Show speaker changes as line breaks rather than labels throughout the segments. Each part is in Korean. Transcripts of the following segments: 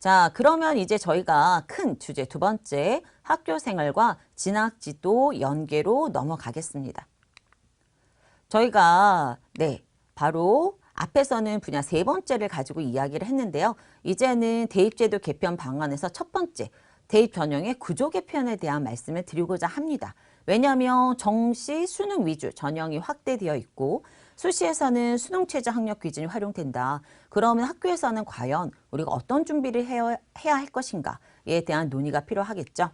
자, 그러면 이제 저희가 큰 주제 두 번째 학교 생활과 진학지도 연계로 넘어가겠습니다. 저희가 바로 앞에서는 분야 세 번째를 가지고 이야기를 했는데요. 이제는 대입제도 개편 방안에서 첫 번째 대입 전형의 구조 개편에 대한 말씀을 드리고자 합니다. 왜냐하면 정시 수능 위주 전형이 확대되어 있고 수시에서는 수능 최저 학력 기준이 활용된다. 그러면 학교에서는 과연 우리가 어떤 준비를 해야 할 것인가에 대한 논의가 필요하겠죠.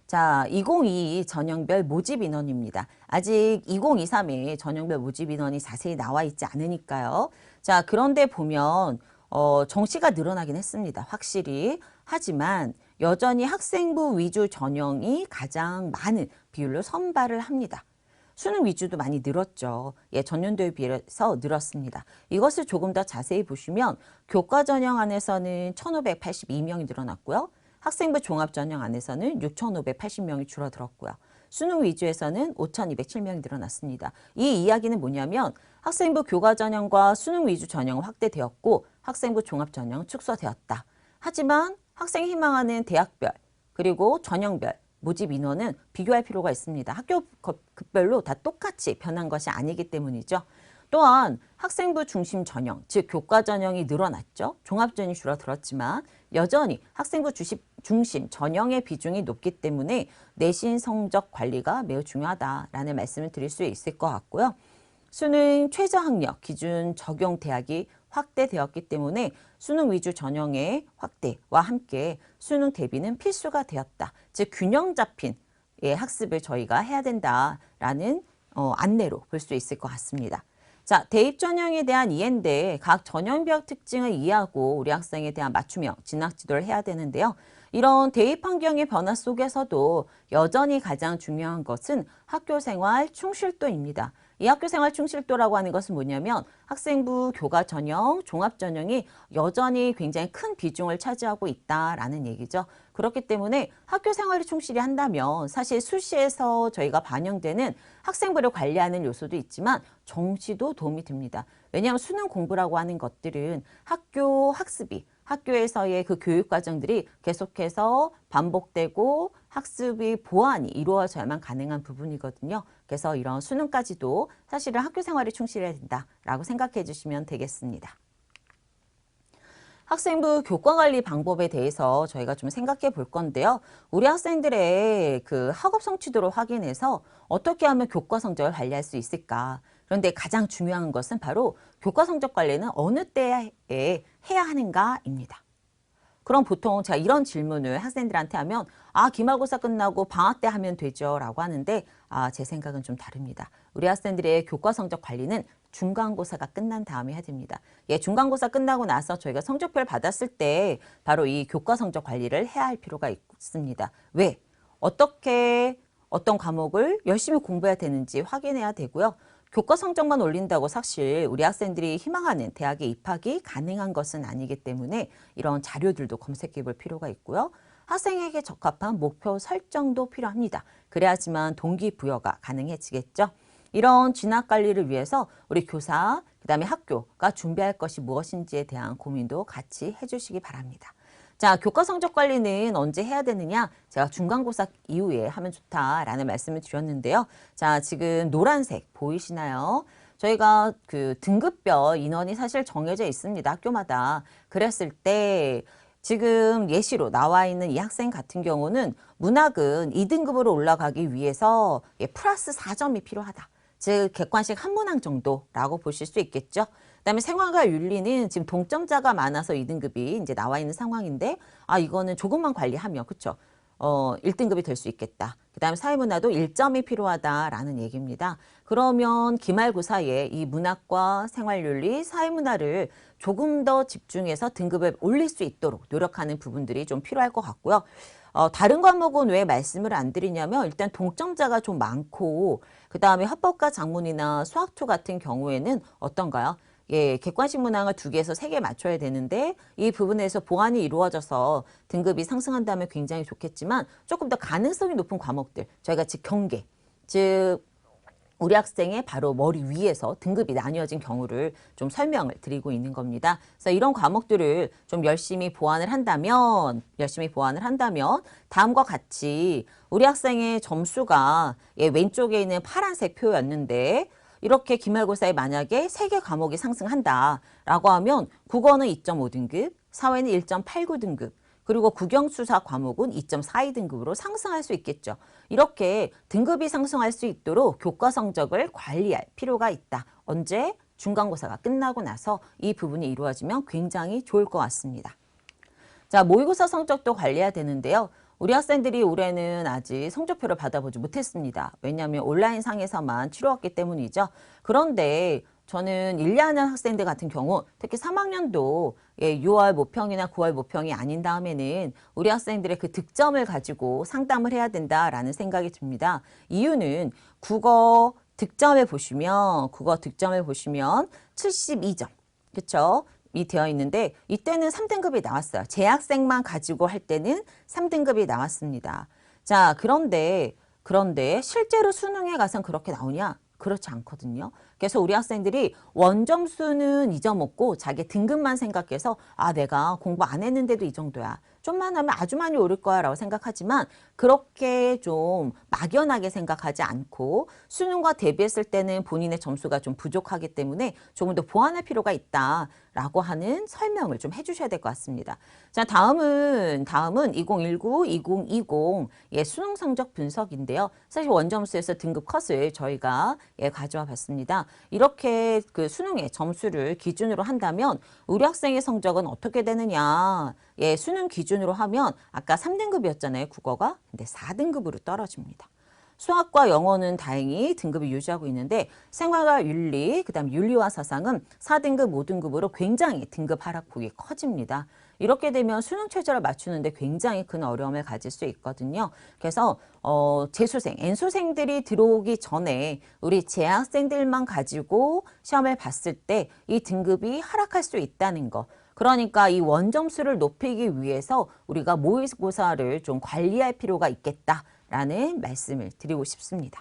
자, 2022 전형별 모집 인원입니다. 아직 2023에 전형별 모집 인원이 자세히 나와 있지 않으니까요. 자, 그런데 보면 정시가 늘어나긴 했습니다. 확실히. 하지만 여전히 학생부 위주 전형이 가장 많은 비율로 선발을 합니다. 수능 위주도 많이 늘었죠. 예, 전년도에 비해서 늘었습니다. 이것을 조금 더 자세히 보시면 교과 전형 안에서는 1,582명이 늘어났고요. 학생부 종합 전형 안에서는 6,580명이 줄어들었고요. 수능 위주에서는 5,207명이 늘어났습니다. 이 이야기는 뭐냐면 학생부 교과 전형과 수능 위주 전형은 확대되었고 학생부 종합 전형은 축소되었다. 하지만 학생이 희망하는 대학별 그리고 전형별 모집 인원은 비교할 필요가 있습니다. 학교 급별로 다 똑같이 변한 것이 아니기 때문이죠. 또한 학생부 중심 전형, 즉 교과 전형이 늘어났죠. 종합 전형이 줄어들었지만 여전히 학생부 중심 전형의 비중이 높기 때문에 내신 성적 관리가 매우 중요하다라는 말씀을 드릴 수 있을 것 같고요. 수능 최저학력 기준 적용 대학이 확대되었기 때문에 수능 위주 전형의 확대와 함께 수능 대비는 필수가 되었다. 즉 균형 잡힌 학습을 저희가 해야 된다라는 안내로 볼 수 있을 것 같습니다. 자, 대입 전형에 대한 이해인데 각 전형별 특징을 이해하고 우리 학생에 대한 맞춤형 진학 지도를 해야 되는데요. 이런 대입 환경의 변화 속에서도 여전히 가장 중요한 것은 학교생활 충실도입니다. 이 학교생활 충실도라고 하는 것은 뭐냐면 학생부 교과 전형, 종합 전형이 여전히 굉장히 큰 비중을 차지하고 있다라는 얘기죠. 그렇기 때문에 학교생활을 충실히 한다면 사실 수시에서 저희가 반영되는 학생부를 관리하는 요소도 있지만 정시도 도움이 됩니다. 왜냐하면 수능 공부라고 하는 것들은 학교 학습이 학교에서의 그 교육 과정들이 계속해서 반복되고 학습이 보완이 이루어져야만 가능한 부분이거든요. 그래서 이런 수능까지도 사실은 학교 생활에 충실해야 된다라고 생각해 주시면 되겠습니다. 학생부 교과 관리 방법에 대해서 저희가 좀 생각해 볼 건데요. 우리 학생들의 그 학업 성취도를 확인해서 어떻게 하면 교과 성적을 관리할 수 있을까? 그런데 가장 중요한 것은 바로 교과 성적 관리는 어느 때에 해야 하는가입니다. 그럼 보통 제가 이런 질문을 학생들한테 하면 기말고사 끝나고 방학 때 하면 되죠 라고 하는데 제 생각은 좀 다릅니다. 우리 학생들의 교과 성적 관리는 중간고사가 끝난 다음에 해야 됩니다. 예, 중간고사 끝나고 나서 저희가 성적표를 받았을 때 바로 이 교과 성적 관리를 해야 할 필요가 있습니다. 왜? 어떻게 어떤 과목을 열심히 공부해야 되는지 확인해야 되고요. 교과 성적만 올린다고 사실 우리 학생들이 희망하는 대학에 입학이 가능한 것은 아니기 때문에 이런 자료들도 검색해 볼 필요가 있고요. 학생에게 적합한 목표 설정도 필요합니다. 그래야지만 동기부여가 가능해지겠죠. 이런 진학 관리를 위해서 우리 교사, 그다음에 학교가 준비할 것이 무엇인지에 대한 고민도 같이 해주시기 바랍니다. 자, 교과 성적 관리는 언제 해야 되느냐? 제가 중간고사 이후에 하면 좋다라는 말씀을 드렸는데요. 자, 지금 노란색 보이시나요? 저희가 그 등급별 인원이 사실 정해져 있습니다. 학교마다. 그랬을 때 지금 예시로 나와 있는 이 학생 같은 경우는 문학은 2등급으로 올라가기 위해서 플러스 4점이 필요하다. 즉 객관식 한 문항 정도라고 보실 수 있겠죠. 그다음에 생활과 윤리는 지금 동점자가 많아서 2등급이 이제 나와 있는 상황인데 이거는 조금만 관리하면 그렇죠. 1등급이 될 수 있겠다. 그다음에 사회문화도 1점이 필요하다라는 얘기입니다. 그러면 기말고사에 이 문학과 생활윤리, 사회문화를 조금 더 집중해서 등급을 올릴 수 있도록 노력하는 부분들이 좀 필요할 것 같고요. 다른 과목은 왜 말씀을 안 드리냐면 일단 동점자가 좀 많고 그 다음에 합법과 작문이나 수학투 같은 경우에는 어떤가요? 예, 객관식 문항을 2개에서 3개 맞춰야 되는데 이 부분에서 보완이 이루어져서 등급이 상승한다면 굉장히 좋겠지만 조금 더 가능성이 높은 과목들 저희가 즉 경계, 즉 우리 학생의 바로 머리 위에서 등급이 나뉘어진 경우를 좀 설명을 드리고 있는 겁니다. 그래서 이런 과목들을 좀 열심히 보완을 한다면 다음과 같이 우리 학생의 점수가 왼쪽에 있는 파란색 표였는데 이렇게 기말고사에 만약에 3개 과목이 상승한다라고 하면 국어는 2.5등급, 사회는 1.89등급, 그리고 국영수사 과목은 2.42등급으로 상승할 수 있겠죠. 이렇게 등급이 상승할 수 있도록 교과 성적을 관리할 필요가 있다. 언제? 중간고사가 끝나고 나서 이 부분이 이루어지면 굉장히 좋을 것 같습니다. 자, 모의고사 성적도 관리해야 되는데요. 우리 학생들이 올해는 아직 성적표를 받아보지 못했습니다. 왜냐하면 온라인상에서만 치루었기 때문이죠. 그런데 저는 1, 2학년 학생들 같은 경우 특히 3학년도 6월 모평이나 9월 모평이 아닌 다음에는 우리 학생들의 그 득점을 가지고 상담을 해야 된다라는 생각이 듭니다. 이유는 국어 득점을 보시면 72점, 그렇죠? 이 되어 있는데 이때는 3등급이 나왔어요. 재학생만 가지고 할 때는 3등급이 나왔습니다. 자, 그런데 실제로 수능에 가서는 그렇게 나오냐? 그렇지 않거든요. 그래서 우리 학생들이 원점수는 잊어먹고 자기 등급만 생각해서 아, 내가 공부 안 했는데도 이 정도야. 좀만 하면 아주 많이 오를 거야 라고 생각하지만 그렇게 좀 막연하게 생각하지 않고 수능과 대비했을 때는 본인의 점수가 좀 부족하기 때문에 조금 더 보완할 필요가 있다라고 하는 설명을 좀 해주셔야 될 것 같습니다. 자, 다음은 2019, 2020 수능 성적 분석인데요. 사실 원점수에서 등급 컷을 저희가 가져와 봤습니다. 이렇게 그 수능의 점수를 기준으로 한다면 우리 학생의 성적은 어떻게 되느냐. 수능 기준으로 하면 아까 3등급이었잖아요, 국어가. 근데 4등급으로 떨어집니다. 수학과 영어는 다행히 등급을 유지하고 있는데 생활과 윤리, 그다음 윤리와 사상은 4등급, 5등급으로 굉장히 등급 하락폭이 커집니다. 이렇게 되면 수능 최저를 맞추는데 굉장히 큰 어려움을 가질 수 있거든요. 그래서 재수생, N수생들이 들어오기 전에 우리 재학생들만 가지고 시험을 봤을 때 이 등급이 하락할 수 있다는 거. 그러니까 이 원점수를 높이기 위해서 우리가 모의고사를 좀 관리할 필요가 있겠다라는 말씀을 드리고 싶습니다.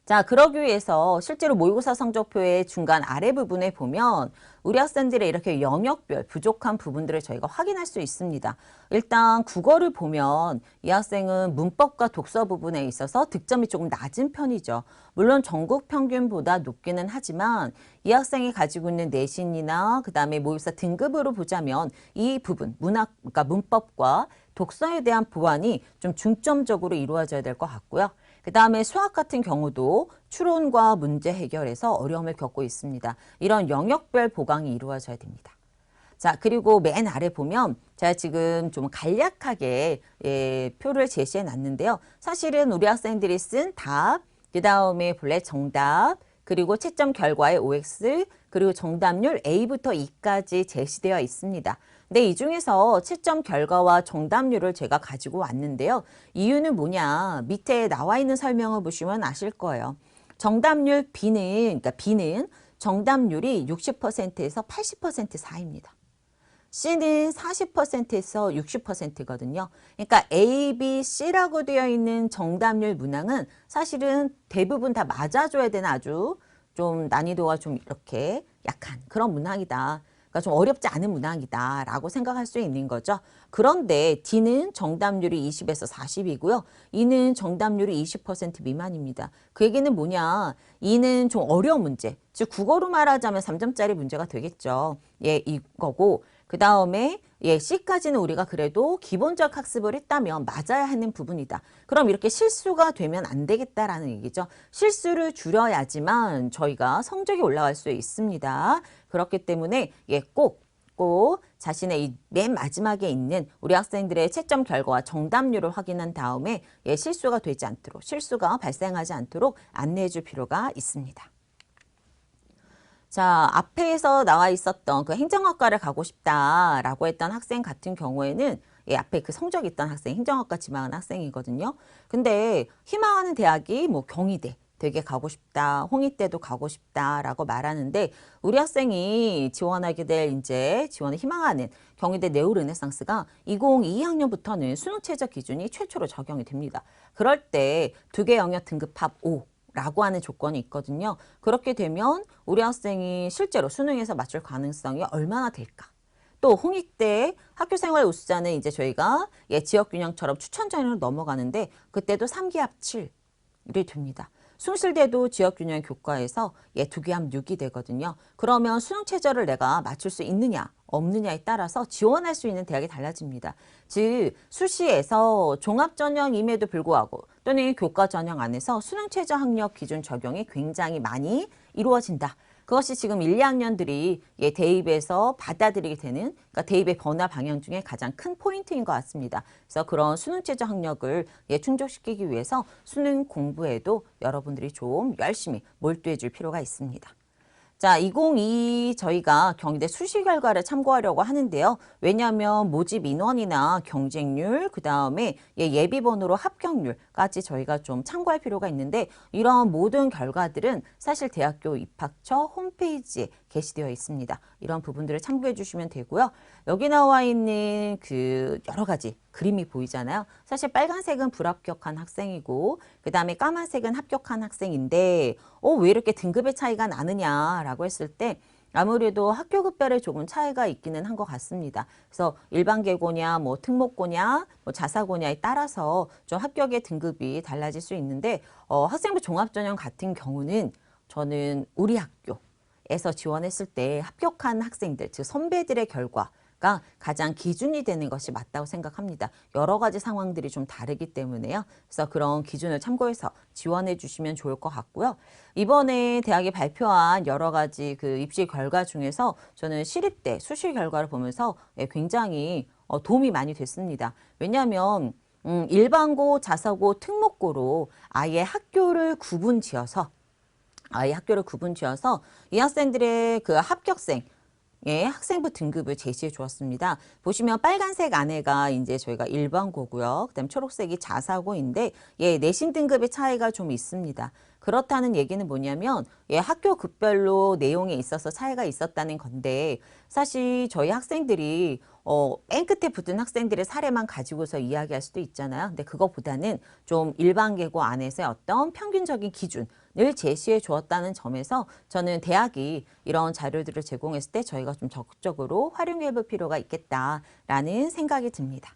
자, 그러기 위해서 실제로 모의고사 성적표의 중간 아래 부분에 보면 우리 학생들의 이렇게 영역별 부족한 부분들을 저희가 확인할 수 있습니다. 일단 국어를 보면 이 학생은 문법과 독서 부분에 있어서 득점이 조금 낮은 편이죠. 물론 전국 평균보다 높기는 하지만 이 학생이 가지고 있는 내신이나 그다음에 모의고사 등급으로 보자면 이 부분, 그러니까 문법과 독서에 대한 보완이 좀 중점적으로 이루어져야 될 것 같고요. 그 다음에 수학 같은 경우도 추론과 문제 해결에서 어려움을 겪고 있습니다. 이런 영역별 보강이 이루어져야 됩니다. 자, 그리고 맨 아래 보면 제가 지금 좀 간략하게 표를 제시해 놨는데요. 사실은 우리 학생들이 쓴 답, 그 다음에 본래 정답, 그리고 채점 결과의 OX, 그리고 정답률 A부터 E까지 제시되어 있습니다. 근데 이 중에서 채점 결과와 정답률을 제가 가지고 왔는데요. 이유는 뭐냐? 밑에 나와 있는 설명을 보시면 아실 거예요. 정답률 B는 정답률이 60%에서 80% 사이입니다. C는 40%에서 60%거든요. 그러니까 A, B, C라고 되어 있는 정답률 문항은 사실은 대부분 다 맞아줘야 되는 아주 좀 난이도가 좀 이렇게 약한 그런 문항이다. 그러니까 좀 어렵지 않은 문항이다 라고 생각할 수 있는 거죠. 그런데 D는 정답률이 20에서 40이고요. E는 정답률이 20% 미만입니다. 그 얘기는 뭐냐. E는 좀 어려운 문제, 즉 국어로 말하자면 3점짜리 문제가 되겠죠. 이거고 그 다음에 C까지는 우리가 그래도 기본적 학습을 했다면 맞아야 하는 부분이다. 그럼 이렇게 실수가 되면 안 되겠다라는 얘기죠. 실수를 줄여야지만 저희가 성적이 올라갈 수 있습니다. 그렇기 때문에 꼭 자신의 이 맨 마지막에 있는 우리 학생들의 채점 결과와 정답률을 확인한 다음에 실수가 되지 않도록, 실수가 발생하지 않도록 안내해 줄 필요가 있습니다. 자, 앞에서 나와 있었던 그 행정학과를 가고 싶다라고 했던 학생 같은 경우에는 앞에 그 성적이 있던 학생, 행정학과 지망한 학생이거든요. 근데 희망하는 대학이 뭐 경희대 되게 가고 싶다, 홍익대도 가고 싶다라고 말하는데 우리 학생이 지원하게 될 지원을 희망하는 경희대 네오르네상스가 2022학년부터는 수능 최저 기준이 최초로 적용이 됩니다. 그럴 때 두 개 영역 등급 합 5. 라고 하는 조건이 있거든요. 그렇게 되면 우리 학생이 실제로 수능에서 맞출 가능성이 얼마나 될까? 또 홍익대 학교생활 우수자는 이제 저희가 지역균형처럼 추천전형으로 넘어가는데 그때도 3기합 7이 됩니다. 숭실대도 지역균형 교과에서 2기합 6이 되거든요. 그러면 수능 최저를 내가 맞출 수 있느냐 없느냐에 따라서 지원할 수 있는 대학이 달라집니다. 즉 수시에서 종합전형임에도 불구하고 또는 교과전형 안에서 수능 최저 학력 기준 적용이 굉장히 많이 이루어진다. 그것이 지금 1, 2학년들이 대입에서 받아들이게 되는, 그러니까 대입의 변화 방향 중에 가장 큰 포인트인 것 같습니다. 그래서 그런 수능 최저 학력을 충족시키기 위해서 수능 공부에도 여러분들이 좀 열심히 몰두해 줄 필요가 있습니다. 자, 2022 저희가 경희대 수시 결과를 참고하려고 하는데요. 왜냐하면 모집 인원이나 경쟁률, 그 다음에 예비번호로 합격률까지 저희가 좀 참고할 필요가 있는데 이런 모든 결과들은 사실 대학교 입학처 홈페이지에 게시되어 있습니다. 이런 부분들을 참고해 주시면 되고요. 여기 나와 있는 그 여러 가지 그림이 보이잖아요. 사실 빨간색은 불합격한 학생이고 그 다음에 까만색은 합격한 학생인데 왜 이렇게 등급의 차이가 나느냐라고 했을 때 아무래도 학교급별에 조금 차이가 있기는 한 것 같습니다. 그래서 일반계고냐, 뭐 특목고냐, 뭐 자사고냐에 따라서 좀 합격의 등급이 달라질 수 있는데 학생부 종합전형 같은 경우는 저는 우리 학교에서 지원했을 때 합격한 학생들, 즉 선배들의 결과가 가장 기준이 되는 것이 맞다고 생각합니다. 여러 가지 상황들이 좀 다르기 때문에요. 그래서 그런 기준을 참고해서 지원해 주시면 좋을 것 같고요. 이번에 대학이 발표한 여러 가지 그 입시 결과 중에서 저는 시립대 수시 결과를 보면서 굉장히 도움이 많이 됐습니다. 왜냐하면 일반고, 자사고, 특목고로 아예 학교를 구분 지어서 이 학생들의 그 합격생 학생부 등급을 제시해 주었습니다. 보시면 빨간색 안에가 이제 저희가 일반고고요. 그다음 초록색이 자사고인데 내신 등급의 차이가 좀 있습니다. 그렇다는 얘기는 뭐냐면 학교 급별로 내용에 있어서 차이가 있었다는 건데 사실 저희 학생들이 맨 끝에 붙은 학생들의 사례만 가지고서 이야기할 수도 있잖아요. 근데 그것보다는 좀 일반계고 안에서의 어떤 평균적인 기준을 제시해 주었다는 점에서 저는 대학이 이런 자료들을 제공했을 때 저희가 좀 적극적으로 활용해 볼 필요가 있겠다라는 생각이 듭니다.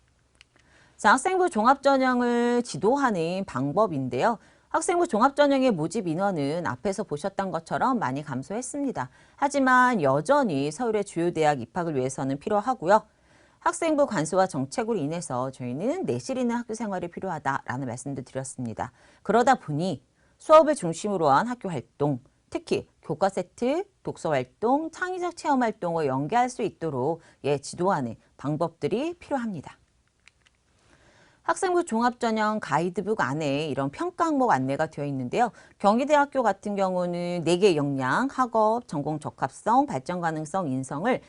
자, 학생부 종합전형을 지도하는 방법인데요. 학생부 종합전형의 모집 인원은 앞에서 보셨던 것처럼 많이 감소했습니다. 하지만 여전히 서울의 주요 대학 입학을 위해서는 필요하고요. 학생부 관수와 정책으로 인해서 저희는 내실 있는 학교 생활이 필요하다라는 말씀도 드렸습니다. 그러다 보니 수업을 중심으로 한 학교 활동, 특히 교과 세트, 독서 활동, 창의적 체험 활동을 연계할 수 있도록 지도하는 방법들이 필요합니다. 학생부 종합전형 가이드북 안에 이런 평가 항목 안내가 되어 있는데요. 경희대학교 같은 경우는 4개 역량, 학업, 전공 적합성, 발전 가능성, 인성을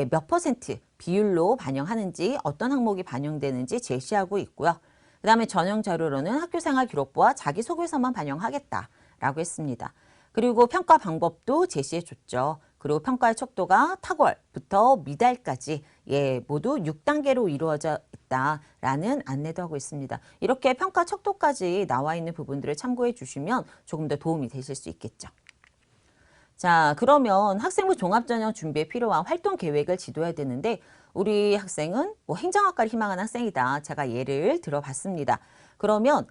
몇 퍼센트 비율로 반영하는지 어떤 항목이 반영되는지 제시하고 있고요. 그 다음에 전형 자료로는 학교생활 기록부와 자기소개서만 반영하겠다라고 했습니다. 그리고 평가 방법도 제시해 줬죠. 그리고 평가의 척도가 탁월부터 미달까지 모두 6단계로 이루어져 있다라는 안내도 하고 있습니다. 이렇게 평가 척도까지 나와 있는 부분들을 참고해 주시면 조금 더 도움이 되실 수 있겠죠. 자, 그러면 학생부 종합전형 준비에 필요한 활동 계획을 지도해야 되는데 우리 학생은 뭐 행정학과를 희망하는 학생이다. 제가 예를 들어봤습니다. 그러면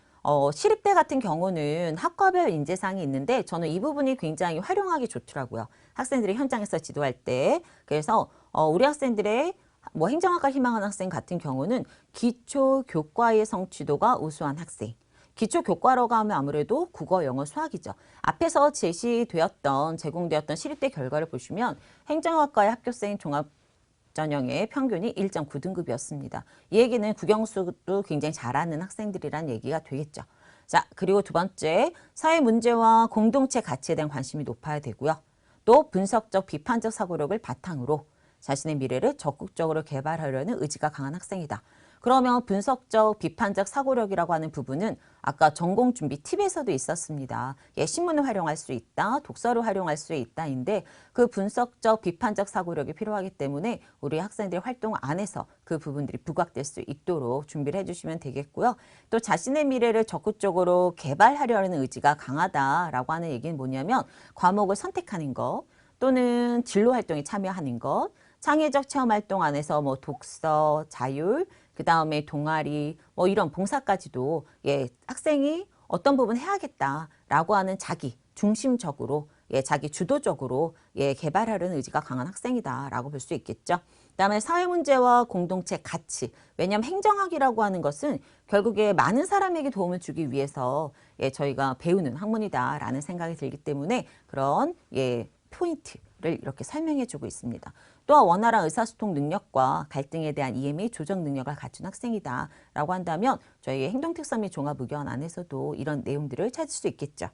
시립대 같은 경우는 학과별 인재상이 있는데 저는 이 부분이 굉장히 활용하기 좋더라고요. 학생들이 현장에서 지도할 때. 그래서 우리 학생들의 뭐 행정학과 희망하는 학생 같은 경우는 기초 교과의 성취도가 우수한 학생. 기초 교과라고 하면 아무래도 국어, 영어, 수학이죠. 앞에서 제공되었던 시립대 결과를 보시면 행정학과의 합격생 종합전형의 평균이 1.9등급이었습니다. 이 얘기는 국영수도 굉장히 잘하는 학생들이란 얘기가 되겠죠. 자, 그리고 두 번째, 사회 문제와 공동체 가치에 대한 관심이 높아야 되고요. 또 분석적, 비판적 사고력을 바탕으로 자신의 미래를 적극적으로 개발하려는 의지가 강한 학생이다. 그러면 분석적, 비판적 사고력이라고 하는 부분은 아까 전공 준비 팁에서도 있었습니다. 예, 신문을 활용할 수 있다, 독서를 활용할 수 있다인데 그 분석적, 비판적 사고력이 필요하기 때문에 우리 학생들의 활동 안에서 그 부분들이 부각될 수 있도록 준비를 해주시면 되겠고요. 또 자신의 미래를 적극적으로 개발하려는 의지가 강하다라고 하는 얘기는 뭐냐면 과목을 선택하는 것 또는 진로 활동에 참여하는 것, 창의적 체험 활동 안에서 뭐 독서, 자율, 그 다음에 동아리, 뭐 이런 봉사까지도 예, 학생이 어떤 부분 해야겠다라고 하는 자기 중심적으로 예, 자기 주도적으로 예, 개발하려는 의지가 강한 학생이다라고 볼 수 있겠죠. 그다음에 사회 문제와 공동체 가치. 왜냐하면 행정학이라고 하는 것은 결국에 많은 사람에게 도움을 주기 위해서 예, 저희가 배우는 학문이다라는 생각이 들기 때문에 그런 예, 포인트를 이렇게 설명해 주고 있습니다. 또한 원활한 의사소통 능력과 갈등에 대한 이해 및 조정 능력을 갖춘 학생이다라고 한다면 저희의 행동특성 및 종합의견 안에서도 이런 내용들을 찾을 수 있겠죠.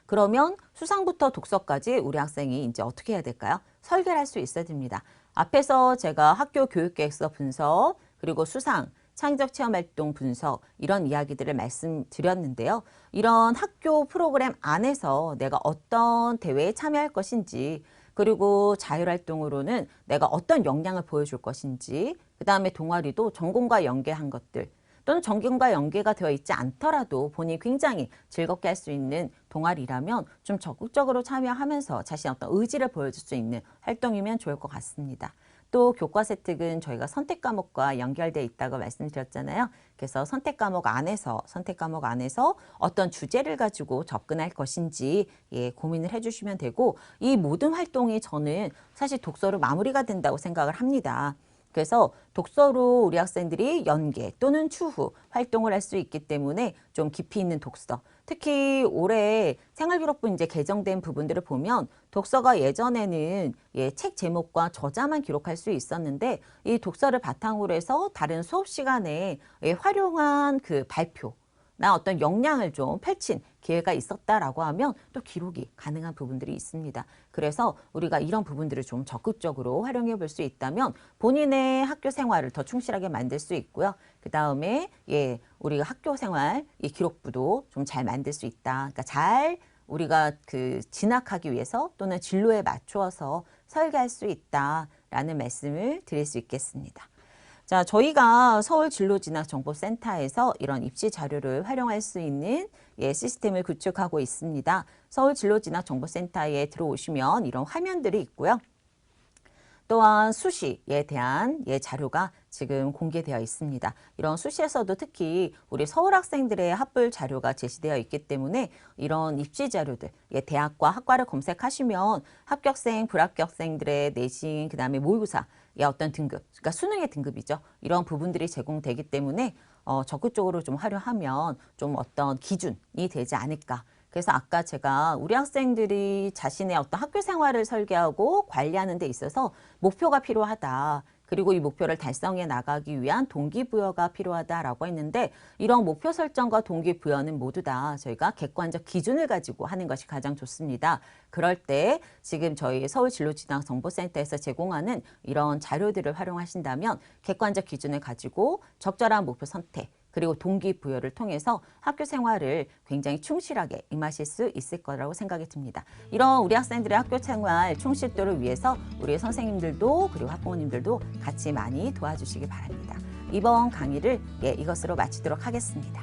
그러면 수상부터 독서까지 우리 학생이 이제 어떻게 해야 될까요? 설계를 할 수 있어야 됩니다. 앞에서 제가 학교 교육계획서 분석, 그리고 수상, 창의적 체험활동 분석 이런 이야기들을 말씀드렸는데요. 이런 학교 프로그램 안에서 내가 어떤 대회에 참여할 것인지 그리고 자율활동으로는 내가 어떤 역량을 보여줄 것인지 그 다음에 동아리도 전공과 연계한 것들 또는 전공과 연계가 되어 있지 않더라도 본인이 굉장히 즐겁게 할 수 있는 동아리라면 좀 적극적으로 참여하면서 자신의 어떤 의지를 보여줄 수 있는 활동이면 좋을 것 같습니다. 또 교과서 혜택은 저희가 선택 과목과 연결되어 있다고 말씀드렸잖아요. 그래서 선택 과목 안에서 어떤 주제를 가지고 접근할 것인지 예, 고민을 해주시면 되고 이 모든 활동이 저는 사실 독서로 마무리가 된다고 생각을 합니다. 그래서 독서로 우리 학생들이 연계 또는 추후 활동을 할 수 있기 때문에 좀 깊이 있는 독서. 특히 올해 생활기록부 이제 개정된 부분들을 보면 독서가 예전에는 예, 책 제목과 저자만 기록할 수 있었는데 이 독서를 바탕으로 해서 다른 수업 시간에 예, 활용한 그 발표 나 어떤 역량을 좀 펼친 기회가 있었다라고 하면 또 기록이 가능한 부분들이 있습니다. 그래서 우리가 이런 부분들을 좀 적극적으로 활용해 볼 수 있다면 본인의 학교 생활을 더 충실하게 만들 수 있고요. 그 다음에 예, 우리가 학교 생활 이 기록부도 좀 잘 만들 수 있다. 그러니까 잘 우리가 그 진학하기 위해서 또는 진로에 맞추어서 설계할 수 있다라는 말씀을 드릴 수 있겠습니다. 자, 저희가 서울진로진학정보센터에서 이런 입시 자료를 활용할 수 있는 예, 시스템을 구축하고 있습니다. 서울진로진학정보센터에 들어오시면 이런 화면들이 있고요. 또한 수시에 대한 예, 자료가 지금 공개되어 있습니다. 이런 수시에서도 특히 우리 서울 학생들의 합불 자료가 제시되어 있기 때문에 이런 입시 자료들, 예, 대학과 학과를 검색하시면 합격생, 불합격생들의 내신, 그 다음에 모의고사, 의 어떤 등급, 그러니까 수능의 등급이죠. 이런 부분들이 제공되기 때문에 적극적으로 좀 활용하면 좀 어떤 기준이 되지 않을까. 그래서 아까 제가 우리 학생들이 자신의 어떤 학교 생활을 설계하고 관리하는 데 있어서 목표가 필요하다. 그리고 이 목표를 달성해 나가기 위한 동기부여가 필요하다라고 했는데 이런 목표 설정과 동기부여는 모두 다 저희가 객관적 기준을 가지고 하는 것이 가장 좋습니다. 그럴 때 지금 저희 서울진로진학정보센터에서 제공하는 이런 자료들을 활용하신다면 객관적 기준을 가지고 적절한 목표 선택 그리고 동기부여를 통해서 학교 생활을 굉장히 충실하게 임하실 수 있을 거라고 생각이 듭니다. 이런 우리 학생들의 학교 생활 충실도를 위해서 우리 선생님들도 그리고 학부모님들도 같이 많이 도와주시기 바랍니다. 이번 강의를 이것으로 마치도록 하겠습니다.